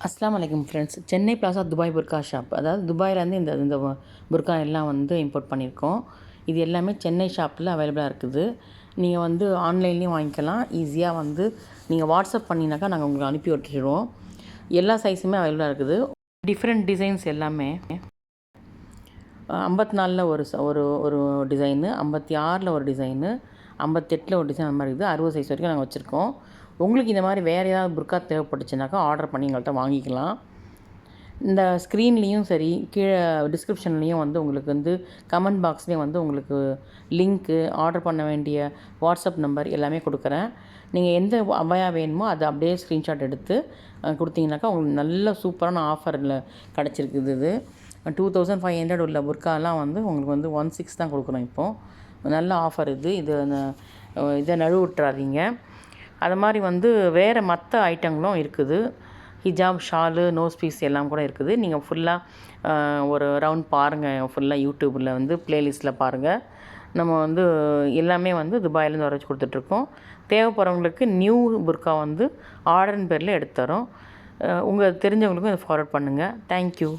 அஸ்ஸலாமு அலைக்கும் friends. Chennai plaza Dubai burqa shop. அதாவது துபாயிலேருந்து இந்த இந்த புர்கா எல்லாம் வந்து இம்போர்ட் பண்ணியிருக்கோம். இது எல்லாமே சென்னை ஷாப்பில் அவைலபிளாக இருக்குது. நீங்கள் வந்து ஆன்லைன்லேயும் வாங்கிக்கலாம். ஈஸியாக வந்து நீங்கள் வாட்ஸ்அப் பண்ணினாக்கா நாங்கள் உங்களுக்கு அனுப்பி விட்டுருவோம். எல்லா சைஸுமே அவைலபிளாக இருக்குது. டிஃப்ரெண்ட் டிசைன்ஸ் எல்லாமே 54ல் ஒரு ஒரு டிசைனு, 56ல் ஒரு டிசைனு, 58ல் ஒரு டிசைன், அந்த மாதிரி இருக்குது. 60 சைஸ் வரைக்கும் நாங்கள் வச்சுருக்கோம். உங்களுக்கு இந்த மாதிரி வேறு ஏதாவது புர்கா தேவைப்பட்டுச்சுனாக்கா ஆர்டர் பண்ணி எங்கள்கிட்ட வாங்கிக்கலாம். இந்த ஸ்க்ரீன்லேயும் சரி, கீழே டிஸ்கிரிப்ஷன்லேயும் வந்து உங்களுக்கு வந்து கமெண்ட் பாக்ஸ்லேயும் வந்து உங்களுக்கு லிங்க்கு, ஆர்டர் பண்ண வேண்டிய வாட்ஸ்அப் நம்பர் எல்லாமே கொடுக்குறேன். நீங்கள் எந்த அபாயா வேணுமோ அதை அப்படியே ஸ்க்ரீன்ஷாட் எடுத்து கொடுத்தீங்கனாக்கா உங்களுக்கு நல்ல சூப்பரான ஆஃபரில் கிடச்சிருக்குது. இது 2500 உள்ள புர்காலாம் வந்து உங்களுக்கு வந்து 16 தான் கொடுக்குறோம் இப்போது. நல்ல ஆஃபர் இது. இதை நழுவிட்டுறாதீங்க. அது மாதிரி வந்து வேறு மற்ற ஐட்டங்களும் இருக்குது. ஹிஜாப், ஷாலு, நோஸ் பீஸ் எல்லாம் கூட இருக்குது. நீங்கள் ஃபுல்லாக ஒரு ரவுண்ட் பாருங்கள். ஃபுல்லாக யூடியூப்பில் வந்து ப்ளேலிஸ்ட்டில் பாருங்கள். நம்ம வந்து எல்லாமே வந்து துபாயிலேருந்து வர வச்சு கொடுத்துட்ருக்கோம். தேவைப்படுறவங்களுக்கு நியூ புர்கா வந்து ஆர்டர்னு பேரில் எடுத்து தரோம். உங்கள் தெரிஞ்சவங்களுக்கும் இதை ஃபார்வர்ட் பண்ணுங்கள். தேங்க்யூ.